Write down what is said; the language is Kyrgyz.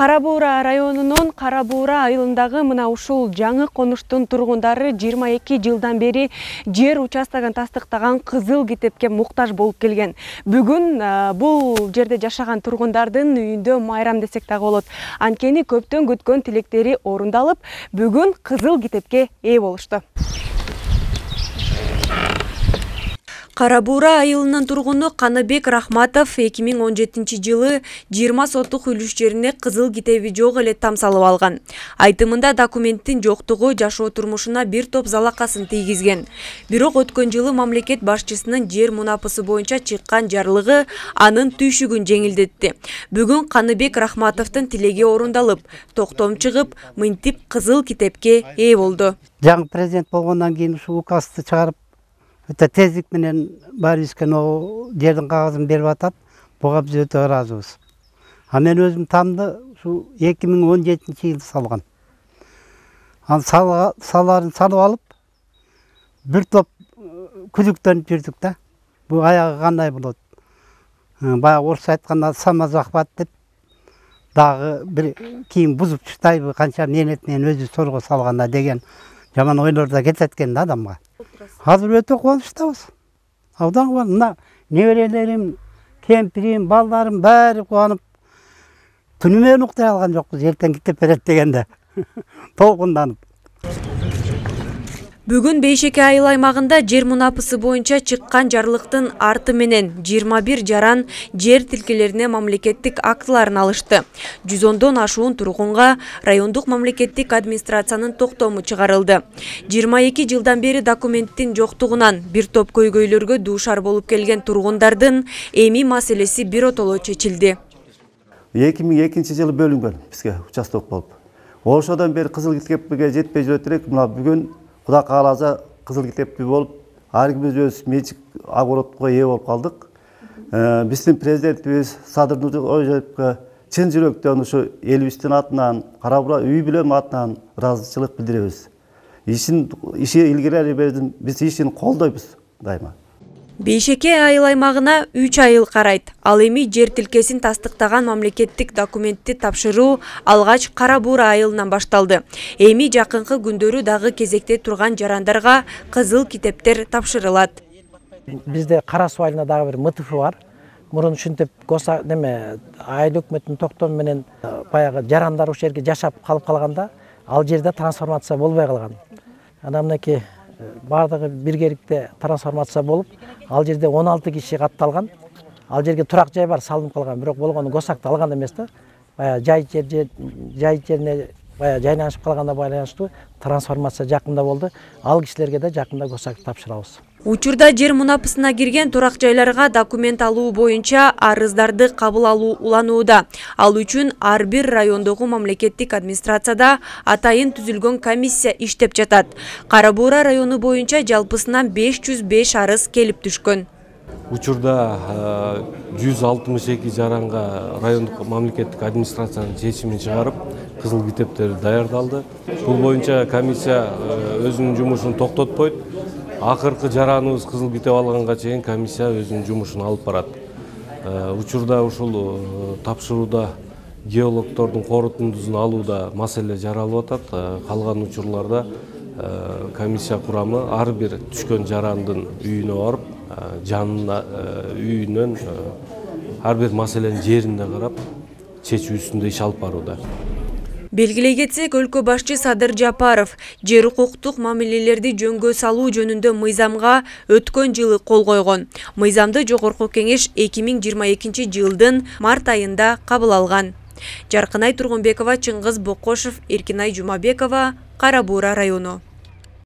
Кара Буура районунун Кара Буура айылындагы мына ушул жаңы конуштун тургундары 22 жылдан бери жер участогун тастыктаган кызыл китепке муктаж болуп келген. Бүгүн бул жерде жашаган тургундардын үйүндө майрам десек дагы болот. Анткени көптөн күткөн тилектери орундалып, бүгүн кызыл китепке ээ болушту. Кара Буура айылынын тургуну Каныбек Рахматов 2017 жылы 20 соттук үлүш жерине кызыл китеби жок эле тамсалып алган. Айтымында документтин жоктугу жашоо турмушуна бир топ залакасын тийгизген. Бирок өткөн жылы мамлекет башчысынын жер мунапысы боюнча чыккан жарлыгы анын түйшүгүн жеңилдетти. Бүгүн Каныбек Рахматовдун тилеги орундалып, токтом чыгып, мынтип кызыл китепке ээ болду. Жаңы президент болгондон кийин ушул указды чыгарып, өтө тездик менен баары ишкен жердин кагазын берип атат. Буга биз өтө ыраазыбыз. Мен өзүм тамды ушу 2017 жылы салган. Аны саларын салып алып, бир топ күдүктөнүп жүрдүк да. Бул аягы кандай болот? Баягы орусча айтканда самозахват деп дагы бир кийин бузуп чыктайбы, канча менет менен өзү сорго салганда деген жаман ойлор да кетет экен да адамга. Азыр өтө кубанычтабыз. Абдан кубанып, мына неберелерим, кемпирим, балдарым баары кубанып, түнүмөн уктай алган жокпуз, эртең китеп берет дегенде. Толкунданып. Бүгүн Бейшеке айыл аймагында жер мунапысы боюнча чыккан жарлыктын арты менен 21 жаран жер тилкелерине мамлекеттик актыларын алышты. 110дон ашуун тургунга райондук мамлекеттик администрациянын токтому чыгарылды. 22 жылдан бери документтин жоктугунан бир топ көйгөйлөргө дуушар болуп келген тургундардын эми маселеси биротоло чечилди. 2002 жылы бөлүнгөн бизге участок болуп. Ошодон бери кызыл китепке жетпей жүрөт элек. Мына бүгүн Кудай кааласа кызыл китепти болуп, ар кимиз өз менчик огородко ээ болуп калдык. Биздин президентибиз Садыр Нуржоевго чын жүрөктөн ушу элибиздин атынан, Кара Буура үй бүлөм атынан ыраазычылык билдиребиз. Иши илгери бердим, биз ишин колдойбуз дайыма. Бейшеке айыл аймагына 3 айыл карайт. Ал эми жер тилкесин тастыктаган мамлекеттик документти тапшыруу алгач Кара Буура айылынан башталды. Эми жакынкы күндөрү дагы кезекте турган жарандарга кызыл китептер тапшырылат. Бизде Кара Суу айылында дагы бир МТФ бар. Мурун ушинтип госа айыл өкмөтүнүн токтому менен баягы жарандар ушул жерге жашап калып калганда, ал жерде трансформация болбой калган. Анан мынакей бардыгы биргеликте трансформация болуп, ал жерде 16 киши катталган. Ал жерге турак жай бар, салынып калган, бирок болгону госакты алган эмес да. Жай жерине жайланышып калганда байланыштуу трансформация жакында болду. Ал кишилерге да жакында госак тапшырабыз. Учурда жер мунапысына кирген турак жайларга документ алуу боюнча арыздарды кабыл алуу уланууда. Ал үчүн ар бир райондогу мамлекеттик администрацияда атайын түзүлгөн комиссия иштеп жатат. Кара Буура району боюнча жалпысынан 505 арыз келип түшкөн. Учурда 162 жаранга райондук мамлекеттик администрациянын чечимин чыгарып, кызыл китептер даярдалды. Бул боюнча комиссия өзүнүн жумушун токтотпойт. Акыркы жараныбыз кызыл китеп алганга чейин комиссия өзүнүн жумушун алып барат. Учурда ушул тапшырууда геологдордун корутундусун алууда маселе жаралып атат. Калган учурларда комиссия курамы ар бир түшкөн жарандын үйүнө барып, жанына үйүнөн ар бир маселенин жерине карап, чечүүсүндө иш алып барууда. Белгилей кетсек, өлкө башчы Садыр Жапаров жер укуктук мамилелерди жөнгө салуу жөнүндө мыйзамга өткөн жылы кол койгон. Мыйзамды Жогорку Кеңеш 2022 жылдын март айында кабыл алган. Жаркынай Тургунбекова, Чыңгыз Бокошев, Эркинай Жумабекова, Кара Буура району.